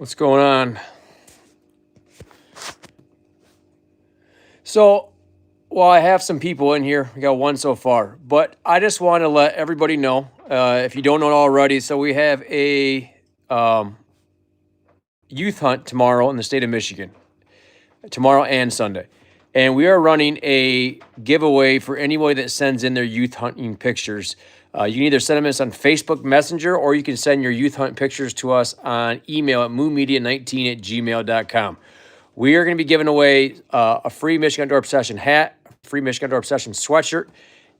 What's going on? So, well, I have some people in here. We got one so far, but I just want to let everybody know, if you don't know it already. So we have a um, youth hunt tomorrow in the state of Michigan, tomorrow and Sunday, and we are running a giveaway for anybody that sends in their youth hunting pictures. You can either send them us on Facebook Messenger, or you can send your youth hunt pictures to us on email at moonmedia19@gmail.com. We are going to be giving away a free Michigan Outdoor Obsession hat, a free Michigan Outdoor Obsession sweatshirt,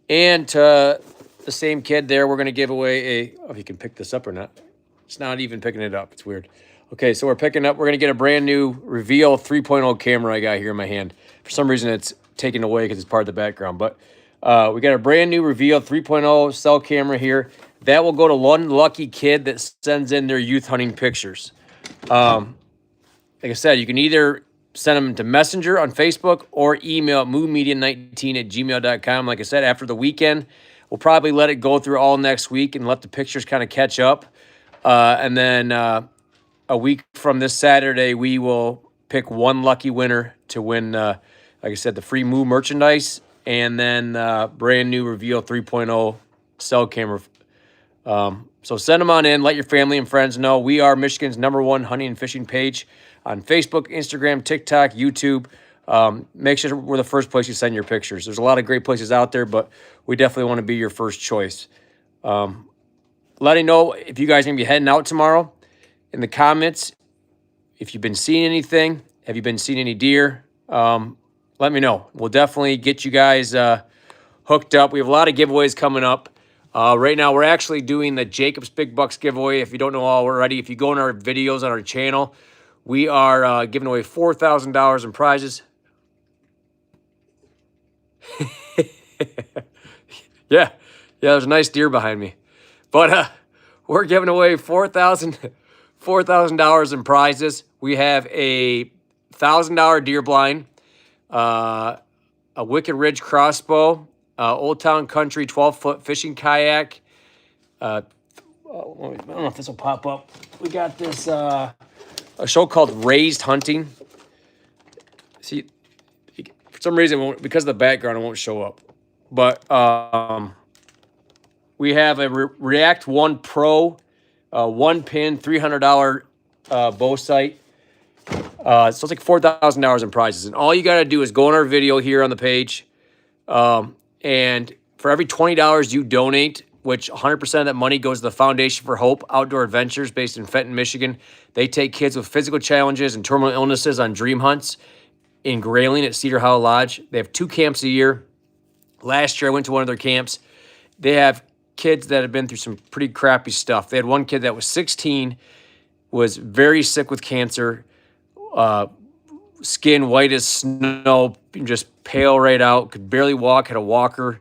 and to the same kid there, we're going to give away a, oh, if you can pick this up or not. It's not even picking it up. It's weird. Okay, so we're going to get a brand new Reveal 3.0 camera I got here in my hand. For some reason, it's taken away because it's part of the background. But we got a brand new Reveal 3.0 cell camera here. That will go to one lucky kid that sends in their youth hunting pictures. Like I said, you can either send them to Messenger on Facebook or email at moonmedia19@gmail.com. Like I said, after the weekend, we'll probably let it go through all next week and let the pictures kind of catch up. And then a week from this Saturday, we will pick one lucky winner to win, like I said, the free Moo merchandise and then brand new Reveal 3.0 cell camera. So send them on in. Let your family and friends know. We are Michigan's #1 hunting and fishing page on Facebook, Instagram, TikTok, YouTube. Make sure we're the first place you send your pictures. There's a lot of great places out there, but we definitely want to be your first choice. Letting know if you guys are going to be heading out tomorrow in the comments. If you've been seeing anything, have you been seeing any deer? Let me know. We'll definitely get you guys hooked up. We have a lot of giveaways coming up. Right now, we're actually doing the Jacob's Big Bucks giveaway. If you don't know already, if you go in our videos on our channel, we are giving away $4,000 in prizes. Yeah, there's a nice deer behind me. But we're giving away $4,000 in prizes. We have a $1,000 deer blind, a Wicked Ridge crossbow, Old Town Country 12-foot fishing kayak. I don't know if this will pop up. We got this a show called Raised Hunting. See, for some reason, because of the background, it won't show up. But we have a React 1 Pro, 1-pin, $300 bow sight. So it's like $4,000 in prizes. And all you got to do is go on our video here on the page. And for every $20 you donate, which 100% of that money goes to the Foundation for Hope Outdoor Adventures based in Fenton, Michigan. They take kids with physical challenges and terminal illnesses on dream hunts in Grayling at Cedar Hollow Lodge. They have 2 camps a year. Last year, I went to one of their camps. They have kids that have been through some pretty crappy stuff. They had one kid that was 16, was very sick with cancer, skin white as snow, just pale right out, could barely walk, had a walker.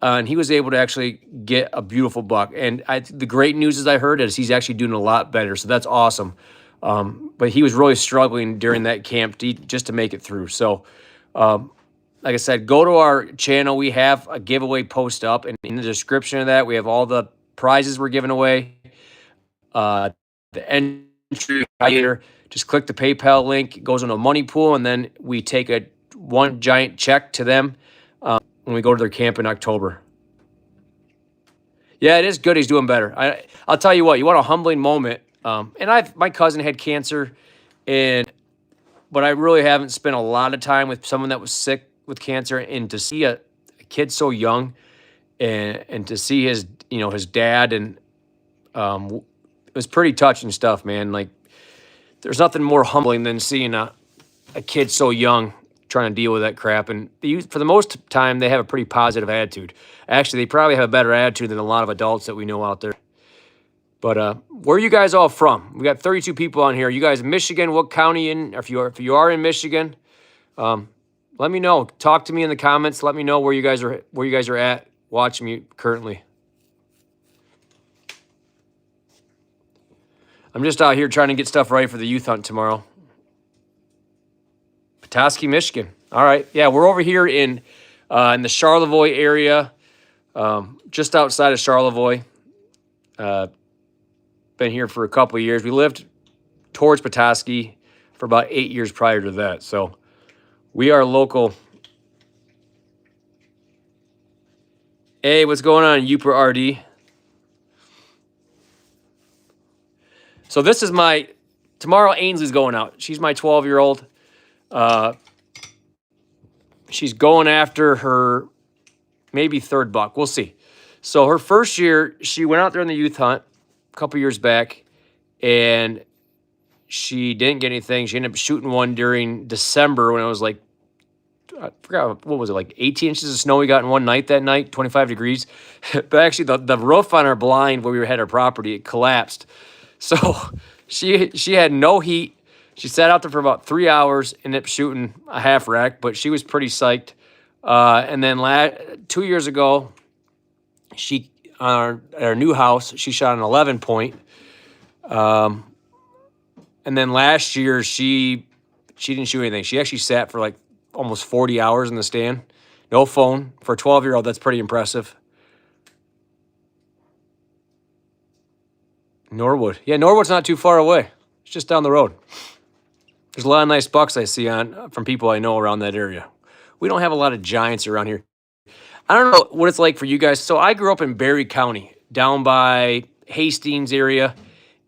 And he was able to actually get a beautiful buck. And the great news, as I heard, is he's actually doing a lot better. So that's awesome. But he was really struggling during that camp just to make it through. So, like I said, go to our channel. We have a giveaway post up. And in the description of that, we have all the prizes we're giving away. The entry here. Just click the PayPal link. It goes into a money pool. And then we take one giant check to them when we go to their camp in October. Yeah, it is good. He's doing better. I'll tell you what. You want a humbling moment. And my cousin had cancer, but I really haven't spent a lot of time with someone that was sick with cancer. And to see a kid so young, and to see his dad, and it was pretty touching stuff, man. Like, there's nothing more humbling than seeing a kid so young trying to deal with that crap. And for the most time, they have a pretty positive attitude. Actually, they probably have a better attitude than a lot of adults that we know out there. But where are you guys all from? We got 32 people on here. You guys in Michigan? What county in? If you are in Michigan, let me know. Talk to me in the comments. Let me know where you guys are at watching me currently. I'm just out here trying to get stuff ready for the youth hunt tomorrow. Petoskey, Michigan. All right. Yeah, we're over here in the Charlevoix area, just outside of Charlevoix. Been here for a couple of years. We lived towards Petoskey for about 8 years prior to that. So we are local. Hey, what's going on, Uper RD? So this is tomorrow Ainsley's going out. She's my 12-year-old. She's going after her maybe third buck. We'll see. So her first year, she went out there in the youth hunt a couple years back, and she didn't get anything. She ended up shooting one during December when it was like, I forgot, what was it, like 18 inches of snow we got in one night that night, 25 degrees. But actually, the roof on our blind where we had our property, it collapsed. So she had no heat. She sat out there for about 3 hours, ended up shooting a half rack, but she was pretty psyched. And then 2 years ago, she on our new house, she shot an 11 point. And then last year, she didn't shoot anything. She actually sat for like almost 40 hours in the stand. No phone. For a 12-year-old, that's pretty impressive. Norwood. Yeah, Norwood's not too far away. It's just down the road. There's a lot of nice bucks I see from people I know around that area. We don't have a lot of giants around here. I don't know what it's like for you guys. So I grew up in Berry County, down by Hastings area.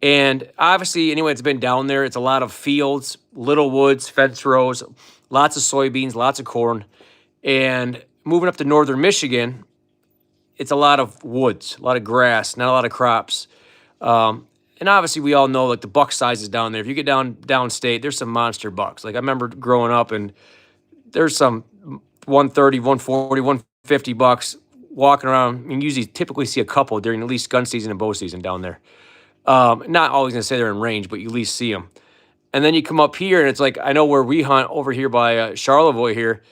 And obviously, anyone that's been down there, it's a lot of fields, little woods, fence rows, lots of soybeans, lots of corn. And moving up to northern Michigan, it's a lot of woods, a lot of grass, not a lot of crops. And obviously, we all know like the buck sizes down there. If you get downstate, there's some monster bucks. Like I remember growing up, and there's some 130, 140, 150 bucks walking around. I mean, usually typically see a couple during at least gun season and bow season down there. Not always going to say they're in range, but you at least see them. And then you come up here, and it's like, I know where we hunt over here by Charlevoix here,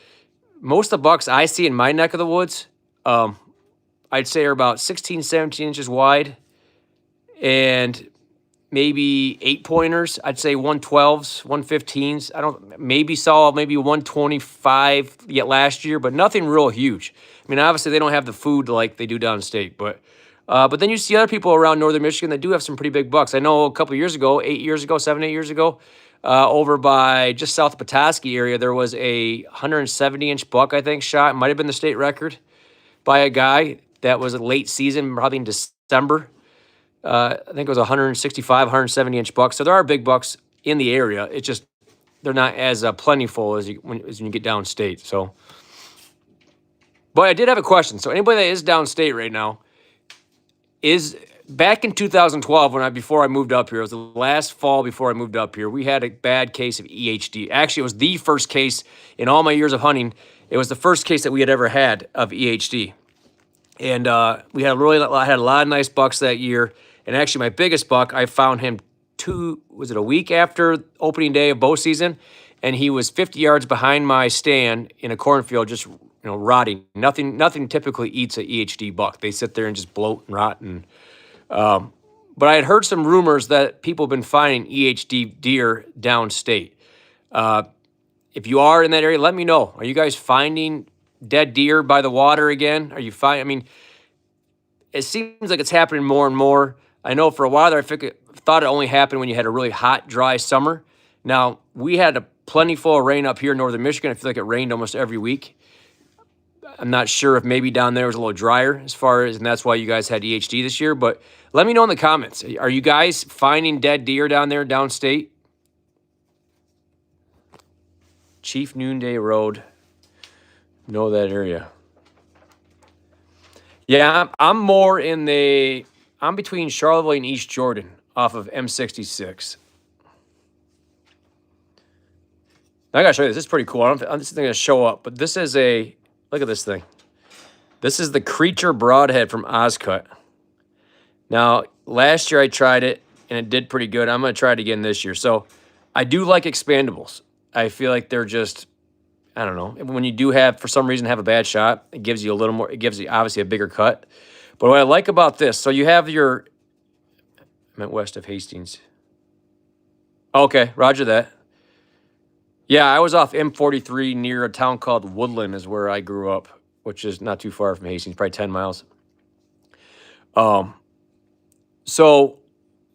most of the bucks I see in my neck of the woods, I'd say are about 16, 17 inches wide, and maybe 8-pointers. I'd say 112s, 115s. I don't maybe saw maybe 125 yet last year, but nothing real huge. I mean, obviously they don't have the food like they do downstate, but then you see other people around northern Michigan that do have some pretty big bucks. I know a couple years ago, 8 years ago, 7, 8 years ago, over by just south of Petoskey area, there was a 170-inch buck, I think, shot. It might have been the state record by a guy that was a late season, probably in December. I think it was 165, 170-inch bucks. So there are big bucks in the area. It's just they're not as plentiful as when you get downstate. So, but I did have a question. So anybody that is downstate right now is back in 2012 before I moved up here. It was the last fall before I moved up here. We had a bad case of EHD. Actually, it was the first case in all my years of hunting. It was the first case that we had ever had of EHD, and we had a lot of nice bucks that year. And actually, my biggest buck, I found him a week after opening day of bow season, and he was 50 yards behind my stand in a cornfield, just rotting. Nothing typically eats a EHD buck. They sit there and just bloat and rot. And but I had heard some rumors that people have been finding EHD deer downstate. If you are in that area, let me know. Are you guys finding dead deer by the water again? Are you finding? I mean, it seems like it's happening more and more. I know for a while there, I thought it only happened when you had a really hot, dry summer. Now, we had a plentiful of rain up here in northern Michigan. I feel like it rained almost every week. I'm not sure if maybe down there was a little drier and that's why you guys had EHD this year. But let me know in the comments. Are you guys finding dead deer down there downstate? Chief Noonday Road. Know that area. Yeah, I'm more I'm between Charlevoix and East Jordan off of M66. I gotta show you this. This is pretty cool. I'm just going to show up, but this is look at this thing. This is the Creature Broadhead from Ozcut. Now, last year I tried it, and it did pretty good. I'm going to try it again this year. So I do like expandables. I feel like they're just, I don't know. When you do for some reason, have a bad shot, it gives you a little more, it gives you obviously a bigger cut. But what I like about this, so you have I meant west of Hastings. Okay, roger that. Yeah, I was off M43 near a town called Woodland is where I grew up, which is not too far from Hastings, probably 10 miles. So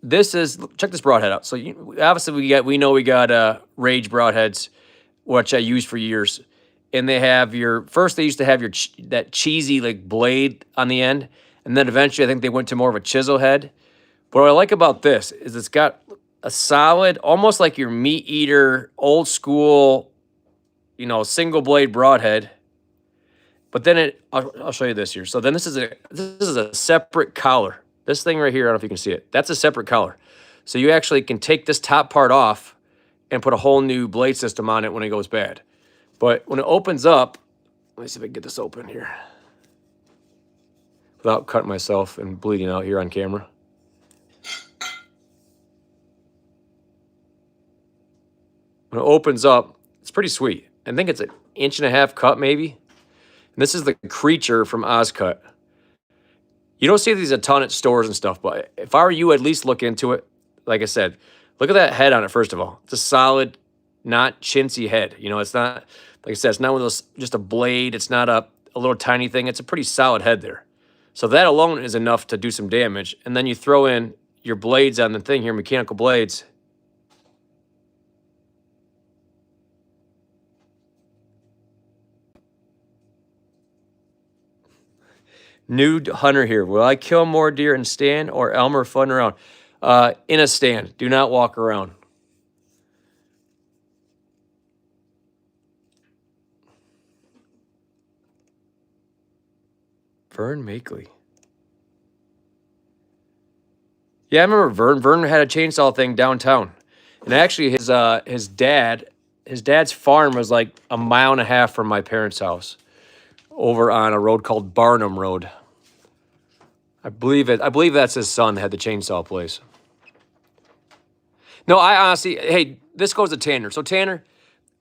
this is, check this broadhead out. So obviously we got Rage broadheads, which I used for years. And they have they used to have that cheesy like blade on the end. And then eventually I think they went to more of a chisel head. But what I like about this is it's got a solid, almost like your meat eater, old school, single blade broadhead. But then I'll show you this here. So then this is a separate collar. This thing right here, I don't know if you can see it. That's a separate collar. So you actually can take this top part off and put a whole new blade system on it when it goes bad. But when it opens up, let me see if I can get this open here without cutting myself and bleeding out here on camera. When it opens up, it's pretty sweet. I think it's an 1.5 inch cut maybe. And this is the Creature from Ozcut. You don't see these a ton at stores and stuff, but if I were you, at least look into it. Like I said, look at that head on it, first of all. It's a solid, not chintzy head. It's not, like I said, it's not one of those, just a blade. It's not a little tiny thing. It's a pretty solid head there. So that alone is enough to do some damage. And then you throw in your blades on the thing here, mechanical blades. Nude hunter here. Will I kill more deer in stand or Elmer fun around? In a stand. Do not walk around. Vern Makeley. Yeah, I remember Vern. Vern had a chainsaw thing downtown. And actually his dad's farm was like 1.5 miles from my parents' house, over on a road called Barnum Road. I believe that's his son that had the chainsaw place. No, I honestly, hey, this goes to Tanner. So Tanner,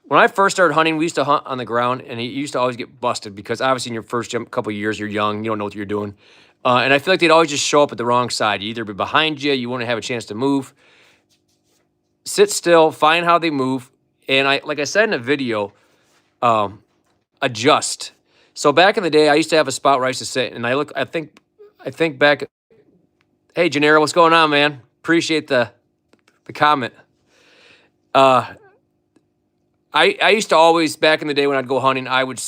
when I first started hunting, we used to hunt on the ground, and he used to always get busted because obviously in your first couple of years, you're young, you don't know what you're doing. And I feel like they'd always just show up at the wrong side. You either be behind you wouldn't have a chance to move. Sit still, find how they move. And like I said in a video, adjust. So back in the day, I used to have a spot where I used to sit, and I think back. Hey, Gennaro, what's going on, man? Appreciate the comment. I used to always, back in the day when I'd go hunting, I would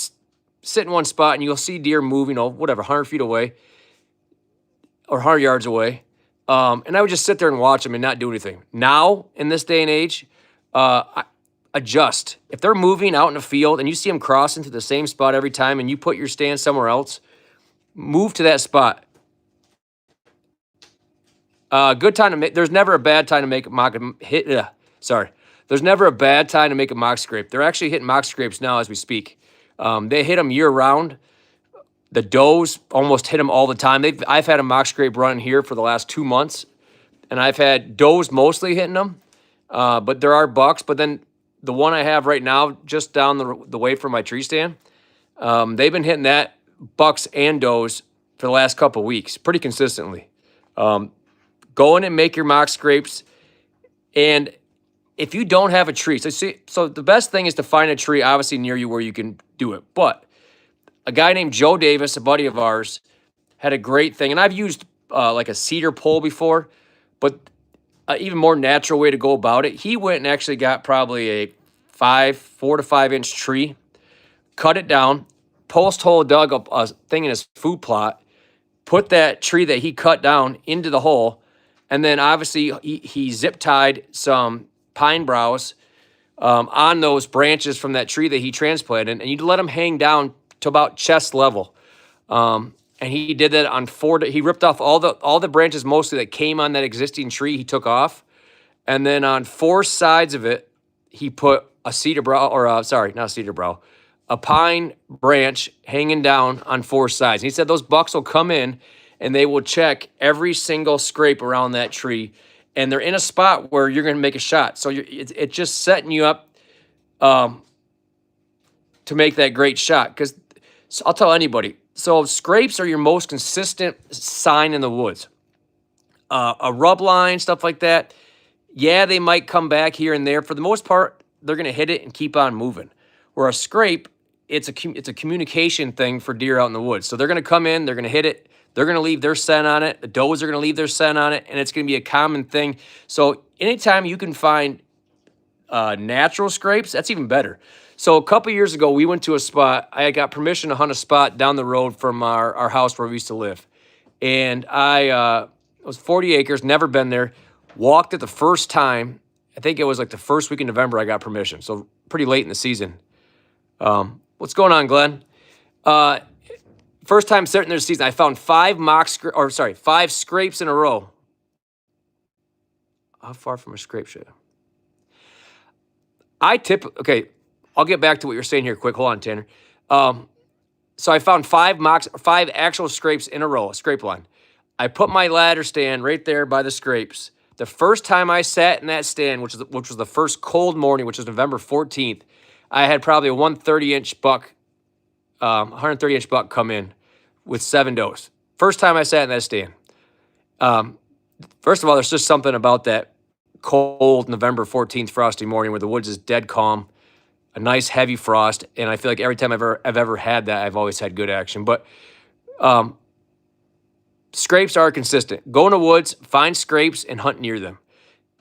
sit in one spot, and you'll see deer move, 100 feet away or 100 yards away. And I would just sit there and watch them and not do anything. Now, in this day and age, adjust. If they're moving out in the field and you see them crossing to the same spot every time and you put your stand somewhere else, move to that spot. Good time to make. There's never a bad time to make a mock hit. There's never a bad time to make a mock scrape. They're actually hitting mock scrapes now as we speak. They hit them year round. The does almost hit them all the time. I've had a mock scrape run here for the last 2 months, and I've had does mostly hitting them, but there are bucks. But then the one I have right now, just down the way from my tree stand, they've been hitting that bucks and does for the last couple of weeks pretty consistently. Go in and make your mock scrapes, and if you don't have a tree, so the best thing is to find a tree obviously near you where you can do it. But a guy named Joe Davis, a buddy of ours, had a great thing, and I've used like a cedar pole before, but an even more natural way to go about it. He went and actually got probably a 4 to 5 inch tree, cut it down, post hole dug up a thing in his food plot, put that tree that he cut down into the hole, and then obviously he zip tied some pine boughs on those branches from that tree that he transplanted, and you let them hang down to about chest level. And he did that on he ripped off all the branches mostly that came on that existing tree. He took off, and then on 4 sides of it, he put a cedar brow, a pine branch hanging down on 4 sides. And he said those bucks will come in and they will check every single scrape around that tree, and they're in a spot where you're going to make a shot. So it's just setting you up to make that great shot. Because I'll tell anybody, so scrapes are your most consistent sign in the woods. A rub line, stuff like that, yeah, they might come back here and there. For the most part, they're going to hit it and keep on moving. Where a scrape, it's a communication thing for deer out in the woods. So they're going to come in, they're going to hit it, they're going to leave their scent on it. The does are going to leave their scent on it, and it's going to be a common thing. So anytime you can find natural scrapes, that's even better. So a couple years ago, we went to a spot. I got permission to hunt a spot down the road from our house where we used to live. And it was 40 acres, never been there. Walked it the first time. I think it was like the first week in November I got permission. So pretty late in the season. What's going on, Glenn? First time starting their season, I found five scrapes in a row. How far from a scrape should okay, I'll get back to what you're saying here quick. Hold on, Tanner. So I found five actual scrapes in a row, a scrape line. I put my ladder stand right there by the scrapes. The first time I sat in that stand, which was the first cold morning, which was November 14th, I had probably a 130-inch buck, 130-inch buck come in with 7 does. First time I sat in that stand. First of all, there's just something about that cold November 14th frosty morning where the woods is dead calm, a nice heavy frost, and I feel like every time I've ever had that, I've always had good action. But scrapes are consistent. Go in the woods, find scrapes, and hunt near them.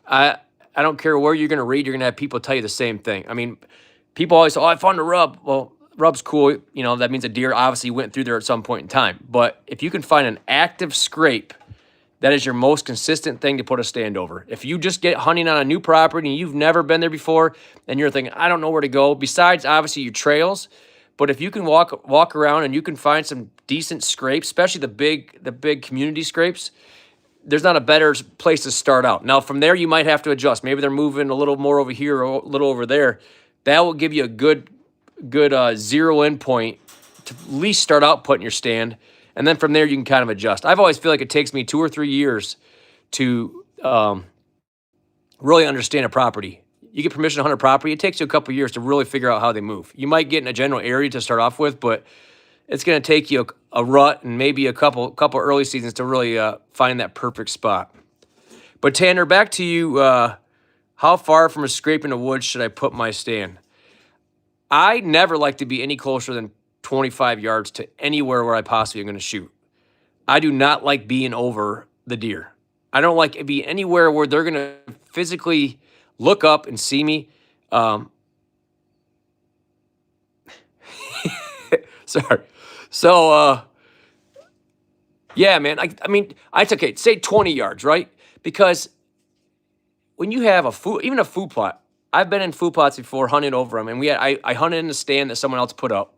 I don't care where you're going to read, you're going to have people tell you the same thing. I mean, people always say, I found a rub. Well, rub's cool. You know, that means a deer obviously went through there at some point in time. But if you can find an active scrape, that is your most consistent thing to put a stand over. If you just get hunting on a new property and you've never been there before, and you're thinking, I don't know where to go, besides obviously your trails, but if you can walk around and you can find some decent scrapes, especially the big community scrapes, there's not a better place to start out. Now, from there, you might have to adjust. Maybe they're moving a little more over here or a little over there. That will give you a good zero-in point to at least start out putting your stand. And then from there, you can kind of adjust. I've always feel like it takes me 2 or 3 years to really understand a property. You get permission to hunt a property, it takes you a couple years to really figure out how they move. You might get in a general area to start off with, but it's going to take you a rut and maybe a couple early seasons to really find that perfect spot. But Tanner, back to you. How far from a scrape in the woods should I put my stand? I never like to be any closer than 25 yards to anywhere where I possibly am going to shoot. I do not like being over the deer. I don't like to be anywhere where they're going to physically look up and see me. Sorry. So, yeah, man. I mean, it's okay. Say 20 yards, right? Because when you have even a food plot, I've been in food plots before, hunted over them, and I hunted in the stand that someone else put up,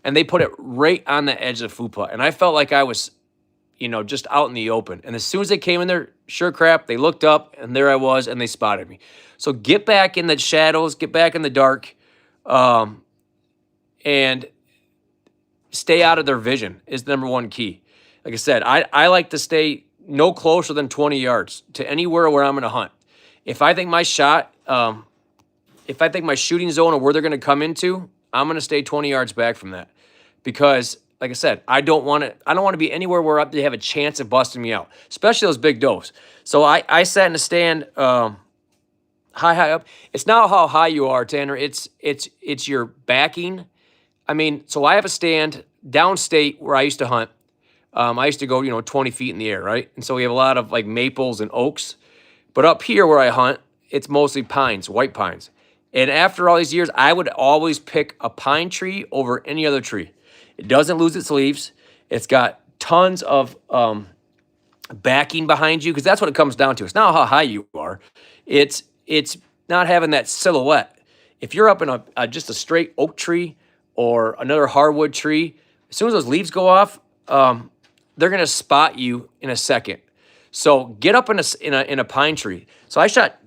and they put it right on the edge of the food plot, and I felt like I was, just out in the open. And as soon as they came in there, sure crap, they looked up, and there I was, and they spotted me. So get back in the shadows, get back in the dark, and stay out of their vision is the number one key. Like I said, I like to stay no closer than 20 yards to anywhere where I'm going to hunt. If I think my shooting zone or where they're going to come into, I'm going to stay 20 yards back from that. Because, like I said, I don't want to be anywhere where they have a chance of busting me out, especially those big does. So I sat in a stand high up. It's not how high you are, Tanner. It's your backing. I mean, so I have a stand downstate where I used to hunt. I used to go, 20 feet in the air, right? And so we have a lot of like maples and oaks. But up here where I hunt, it's mostly pines, white pines. And after all these years, I would always pick a pine tree over any other tree. It doesn't lose its leaves. It's got tons of backing behind you, because that's what it comes down to. It's not how high you are. It's not having that silhouette. If you're up in just a straight oak tree or another hardwood tree, as soon as those leaves go off, they're going to spot you in a second. So get up in a pine tree. So I shot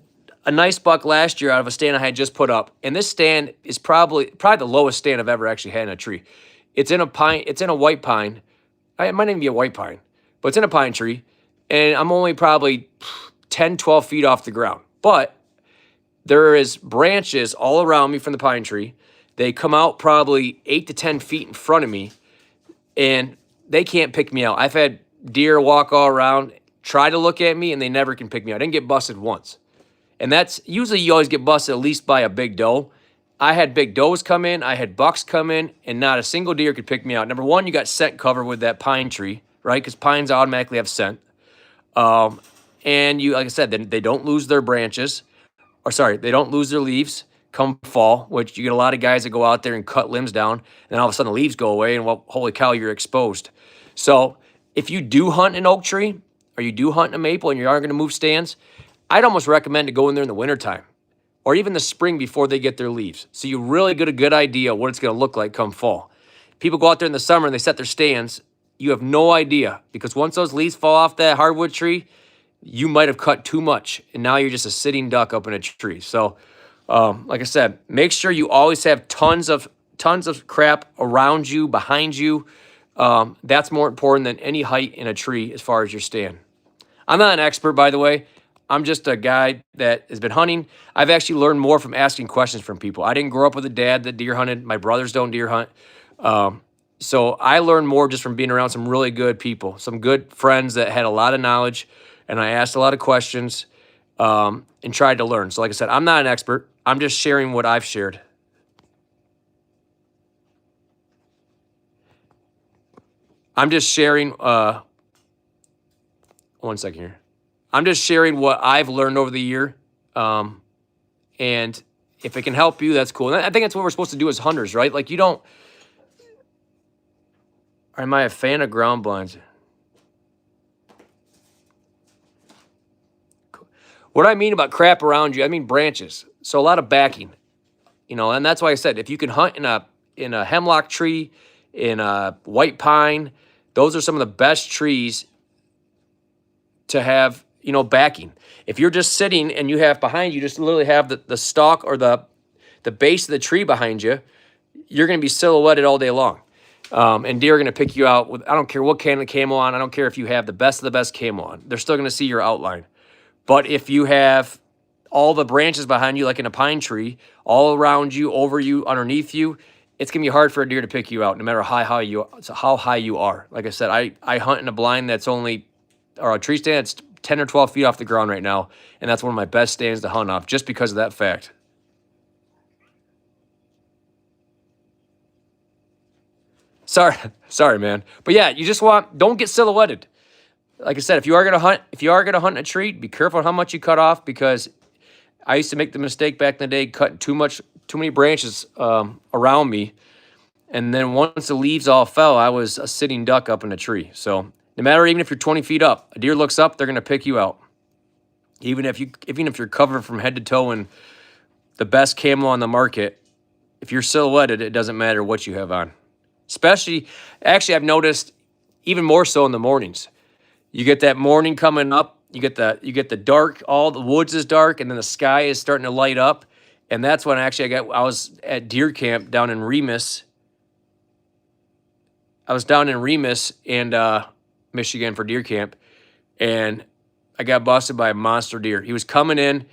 a nice buck last year out of a stand I had just put up, and this stand is probably the lowest stand I've ever actually had in a tree. It's in a pine. It's in a white pine. It might even be a white pine, but it's in a pine tree, and I'm only probably 10, 12 feet off the ground. But there is branches all around me from the pine tree. They come out probably 8 to 10 feet in front of me, and they can't pick me out. I've had deer walk all around, try to look at me, and they never can pick me out. I didn't get busted once. And that's usually you always get busted at least by a big doe. I had big does come in, I had bucks come in, and not a single deer could pick me out. Number one, you got scent cover with that pine tree, right? Because pines automatically have scent. And you, like I said, they don't lose their branches, or sorry, they don't lose their leaves come fall, which you get a lot of guys that go out there and cut limbs down, and all of a sudden the leaves go away, and well, holy cow, you're exposed. So if you do hunt an oak tree, or you do hunt a maple, and you are going to move stands, I'd almost recommend to go in there in the wintertime or even the spring before they get their leaves. So you really get a good idea what it's going to look like come fall. People go out there in the summer and they set their stands. You have no idea because once those leaves fall off that hardwood tree, you might have cut too much, and now you're just a sitting duck up in a tree. So, like I said, make sure you always have tons of crap around you, behind you. That's more important than any height in a tree as far as your stand. I'm not an expert, by the way. I'm just a guy that has been hunting. I've actually learned more from asking questions from people. I didn't grow up with a dad that deer hunted. My brothers don't deer hunt. So I learned more just from being around some really good people, some good friends that had a lot of knowledge, and I asked a lot of questions and tried to learn. So like I said, I'm not an expert. I'm just sharing what I've shared. I'm just sharing, one second here. I'm just sharing what I've learned over the year. And if it can help you, that's cool. And I think that's what we're supposed to do as hunters, right? Like you don't, or am I a fan of ground blinds? What I mean about crap around you, I mean branches. So a lot of backing, and that's why I said if you can hunt in a hemlock tree, in a white pine, those are some of the best trees to have, backing. If you're just sitting and you have behind you, just literally have the stalk or the base of the tree behind you, you're going to be silhouetted all day long. And deer are going to pick you out with, I don't care what kind of camo on. I don't care if you have the best of the best camo on. They're still going to see your outline. But if you have all the branches behind you, like in a pine tree, all around you, over you, underneath you, it's going to be hard for a deer to pick you out no matter how high you are. Like I said, I hunt in a blind that's only, or a tree stand that's 10 or 12 feet off the ground right now, and that's one of my best stands to hunt off just because of that fact. Sorry, man. But yeah, you just don't get silhouetted. Like I said, if you are gonna hunt in a tree, be careful how much you cut off because I used to make the mistake back in the day, cutting too many branches around me, and then once the leaves all fell, I was a sitting duck up in a tree. So no matter, even if you're 20 feet up, a deer looks up, they're gonna pick you out. Even if you're covered from head to toe in the best camo on the market, if you're silhouetted, it doesn't matter what you have on. Actually, I've noticed even more so in the mornings. You get that morning coming up, you get the dark, all the woods is dark, and then the sky is starting to light up. And that's when actually I was at deer camp down in Remus. I was down in Remus and Michigan for deer camp, and I got busted by a monster deer. He was coming in,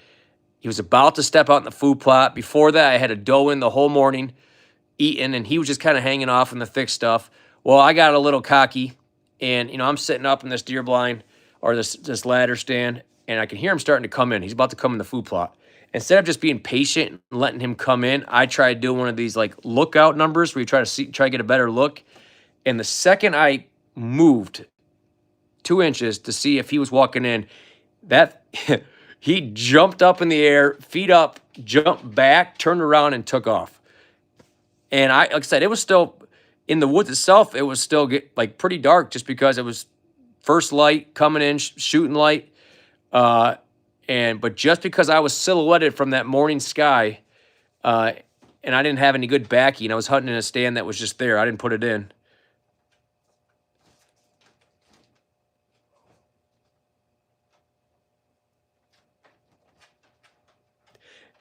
he was about to step out in the food plot. Before that, I had a doe in the whole morning eating, and he was just kind of hanging off in the thick stuff. Well, I got a little cocky, and I'm sitting up in this deer blind or this ladder stand, and I can hear him starting to come in. He's about to come in the food plot. Instead of just being patient and letting him come in, I tried doing one of these like lookout numbers where you try to get a better look. And the second I moved 2 inches to see if he was walking in, that he jumped up in the air, feet up, jumped back, turned around, and took off. And like I said, it was still in the woods itself. It was still pretty dark just because it was first light coming in, shooting light. But just because I was silhouetted from that morning sky, and I didn't have any good backing, I was hunting in a stand that was just there. I didn't put it in.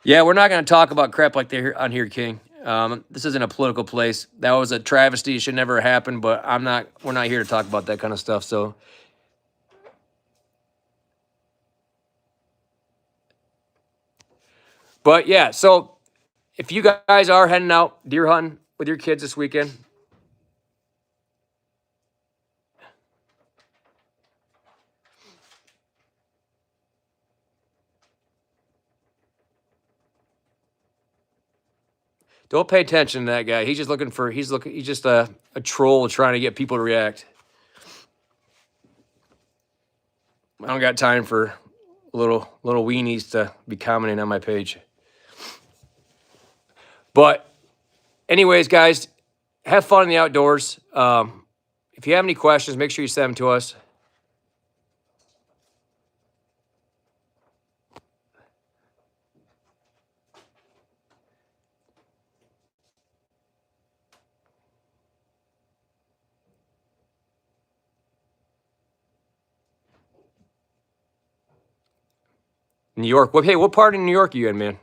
Yeah, we're not going to talk about crap like they're on here, King. This isn't a political place. That was a travesty. It should never happen, but we're not here to talk about that kind of stuff. So, but yeah, so if you guys are heading out deer hunting with your kids this weekend, Don't pay attention to that guy. He's just looking for. He's just a troll trying to get people to react. I don't got time for little weenies to be commenting on my page. But anyways, guys, have fun in the outdoors. If you have any questions, make sure you send them to us. New York. Hey, what part of New York are you in, man?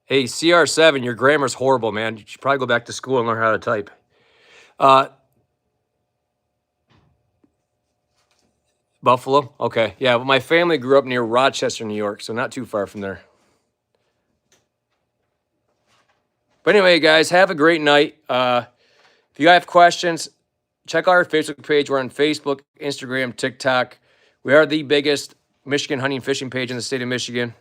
Hey, CR7, your grammar's horrible, man. You should probably go back to school and learn how to type. Buffalo? Okay. Yeah, well, my family grew up near Rochester, New York, so not too far from there. But anyway, guys, have a great night. If you have questions, check out our Facebook page. We're on Facebook, Instagram, TikTok. We are the biggest Michigan hunting and fishing page in the state of Michigan.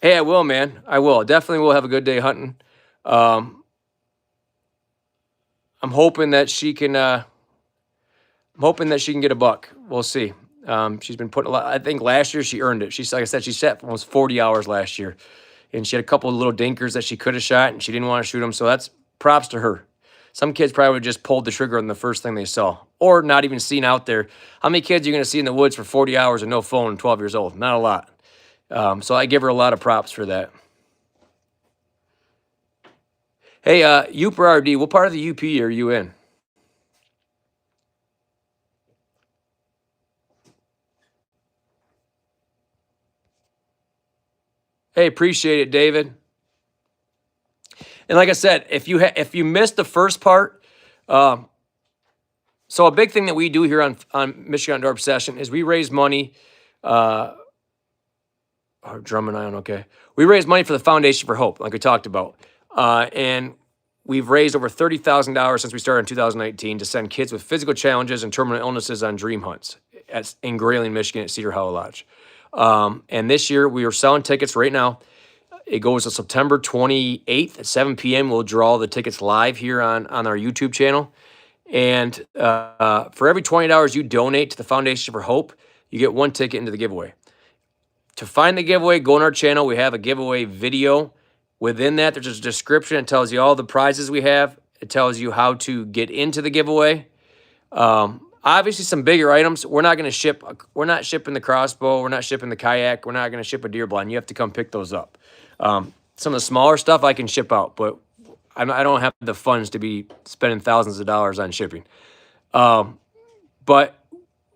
Hey, I will, man. I will. Definitely will have a good day hunting. I'm hoping that she can. Get a buck. We'll see. She's been putting a lot. I think last year she earned it. She's like I said, she set almost 40 hours last year, and she had a couple of little dinkers that she could have shot, and she didn't want to shoot them. So that's props to her. Some kids probably would have just pulled the trigger on the first thing they saw, or not even seen out there. How many kids are you going to see in the woods for 40 hours and no phone? 12 years old, not a lot. So I give her a lot of props for that. Hey, UP or RD, what part of the UP are you in? Hey, appreciate it, David. And like I said, if you missed the first part, so a big thing that we do here on Michigan Outdoor Obsession is we raise money. Drum and Iron, okay. We raise money for the Foundation for Hope, like we talked about, and we've raised over $30,000 since we started in 2019 to send kids with physical challenges and terminal illnesses on dream hunts in Grayling, Michigan, at Cedar Hollow Lodge. And this year we are selling tickets right now. It goes to September 28th at 7 p.m. We'll draw the tickets live here on our YouTube channel. And for every $20 you donate to the Foundation for Hope, you get one ticket into the giveaway. To find the giveaway, go on our channel. We have a giveaway video. Within that, there's a description. It tells you all the prizes we have. It tells you how to get into the giveaway. Obviously, some bigger items. We're not going to ship. We're not shipping the crossbow. We're not shipping the kayak. We're not going to ship a deer blind. You have to come pick those up. Some of the smaller stuff I can ship out, but I don't have the funds to be spending thousands of dollars on shipping. But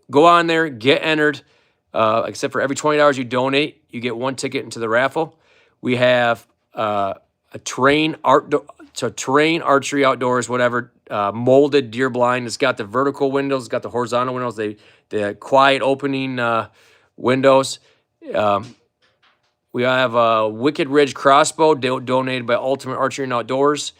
go on there, get entered. Except for every $20 you donate, you get one ticket into the raffle. We have a terrain archery outdoors, whatever, molded deer blind. It's got the vertical windows, it's got the horizontal windows, the quiet opening windows. We have a Wicked Ridge crossbow donated by Ultimate Archery and Outdoors.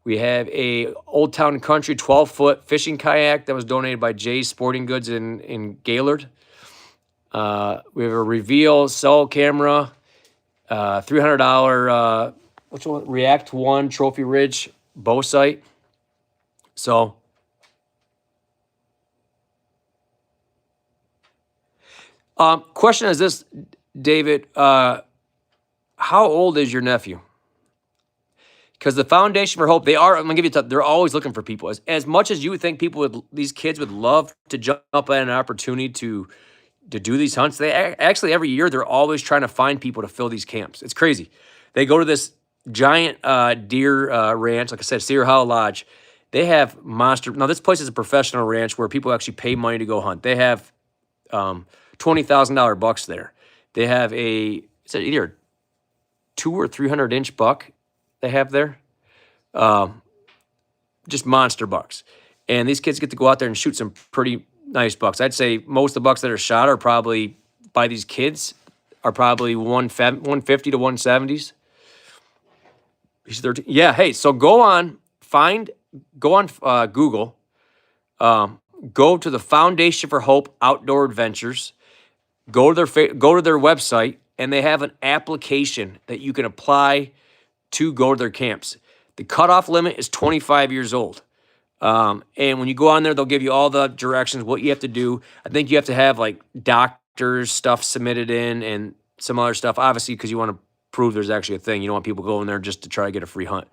We have a Old Town Country 12-foot fishing kayak that was donated by Jay's Sporting Goods in Gaylord. We have a Reveal cell camera, $300 which one? React One Trophy Ridge bow sight. So question is this, David, how old is your nephew? Because the Foundation for Hope, I'm gonna give you they're always looking for people. As much as you would think these kids would love to jump at an opportunity to do these hunts, they actually every year they're always trying to find people to fill these camps. It's crazy. They go to this giant deer ranch, like I said, Cedar Hollow Lodge. They have monster. Now this place is a professional ranch where people actually pay money to go hunt. They have $20,000 bucks there. They have it's either a 200 or 300 inch buck they have there. Just monster bucks. And these kids get to go out there and shoot some pretty nice bucks. I'd say most of the bucks that are shot are probably, by these kids, are probably 150 to 170s. He's 13. Yeah, hey, so go on Google, go to the Foundation for Hope Outdoor Adventures. Go to their website, and they have an application that you can apply to go to their camps. The cutoff limit is 25 years old. And when you go on there, they'll give you all the directions, what you have to do. I think you have to have like doctors' stuff submitted in and some other stuff, obviously, because you want to prove there's actually a thing. You don't want people going there just to try to get a free hunt.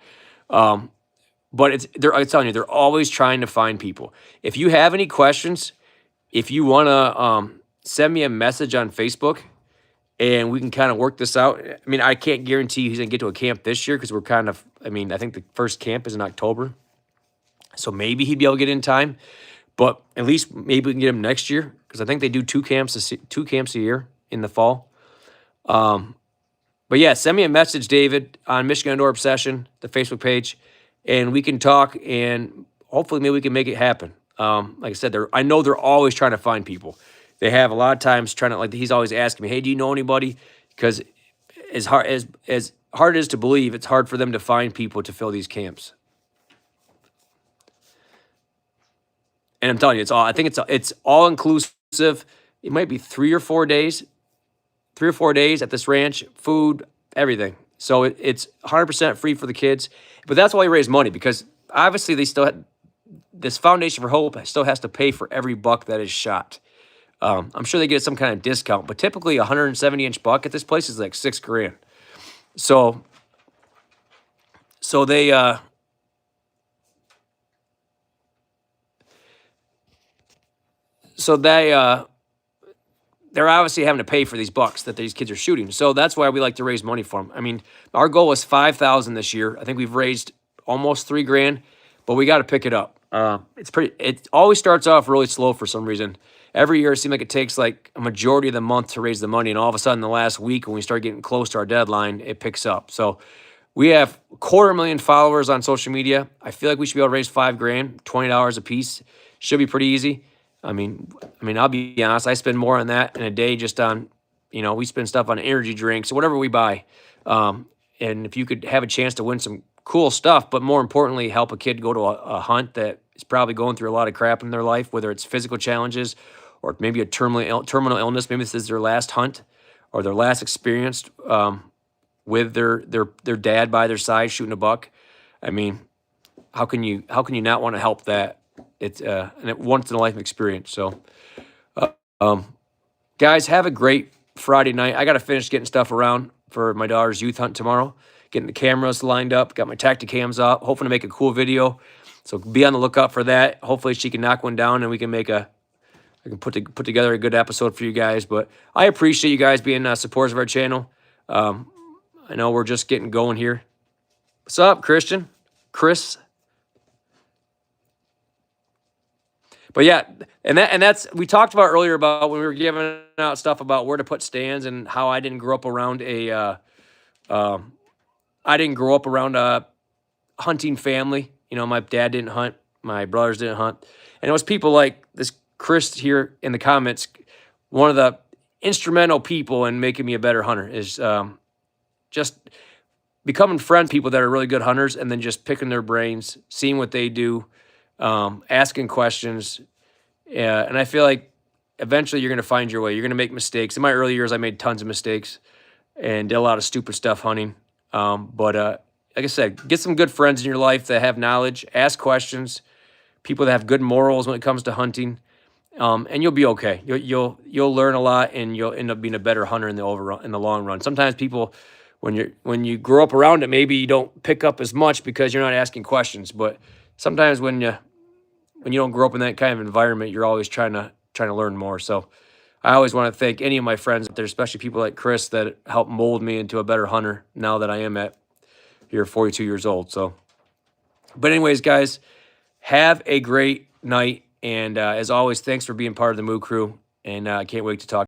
But I'm telling you, they're always trying to find people. If you have any questions, if you want to send me a message on Facebook, and we can kind of work this out. I mean, I can't guarantee he's going to get to a camp this year because we're kind of, I mean, I think the first camp is in October. So maybe he'd be able to get in time. But at least maybe we can get him next year because I think they do two camps a year in the fall. But yeah, send me a message, David, on Michigan Outdoor Obsession, the Facebook page, and we can talk, and hopefully maybe we can make it happen. Like I said, I know they're always trying to find people. They have a lot of times trying to, like, he's always asking me, hey, do you know anybody? Because as hard it is to believe, it's hard for them to find people to fill these camps. And I'm telling you, I think it's all inclusive. It might be 3 or 4 days at this ranch, food, everything. So it's 100% free for the kids. But that's why we raise money, because obviously this Foundation for Hope still has to pay for every buck that is shot. I'm sure they get some kind of discount, but typically a 170-inch buck at this place is like $6,000. So they're obviously having to pay for these bucks that these kids are shooting. So that's why we like to raise money for them. I mean, our goal was $5,000 this year. I think we've raised almost $3,000, but we got to pick it up. It always starts off really slow for some reason. Every year it seems like it takes like a majority of the month to raise the money, and all of a sudden the last week when we start getting close to our deadline, it picks up. So we have 250,000 followers on social media. I feel like we should be able to raise $5,000, $20 a piece. Should be pretty easy. I mean, I'll be honest, I spend more on that in a day just on, we spend stuff on energy drinks or whatever we buy. And if you could have a chance to win some cool stuff, but more importantly, help a kid go to a hunt that is probably going through a lot of crap in their life, whether it's physical challenges or maybe a terminal illness. Maybe this is their last hunt or their last experience with their dad by their side shooting a buck. I mean, how can you not want to help that? It's a once in a life experience. So, guys, have a great Friday night. I got to finish getting stuff around for my daughter's youth hunt tomorrow. Getting the cameras lined up. Got my Tacticams up. Hoping to make a cool video. So be on the lookout for that. Hopefully she can knock one down and we can I can put together a good episode for you guys. But I appreciate you guys being supporters of our channel. I know we're just getting going here. What's up, Christian? Chris? But yeah, and that's we talked about earlier about when we were giving out stuff about where to put stands and how I didn't grow up around a hunting family. My dad didn't hunt, my brothers didn't hunt, and it was people like this Chris here in the comments. One of the instrumental people in making me a better hunter is just becoming friends with people that are really good hunters, and then just picking their brains, seeing what they do. Asking questions, and I feel like eventually you're going to find your way. You're going to make mistakes. In my early years, I made tons of mistakes and did a lot of stupid stuff hunting. But like I said, get some good friends in your life that have knowledge. Ask questions. People that have good morals when it comes to hunting, and you'll be okay. You'll learn a lot, and you'll end up being a better hunter in the long run. Sometimes people, when you grow up around it, maybe you don't pick up as much because you're not asking questions, but sometimes when you don't grow up in that kind of environment, you're always trying to learn more. So I always want to thank any of my friends out there, especially people like Chris that helped mold me into a better hunter now that I am at 42 years old. So, but anyways, guys, have a great night. And as always, thanks for being part of the Moo Crew. And I can't wait to talk.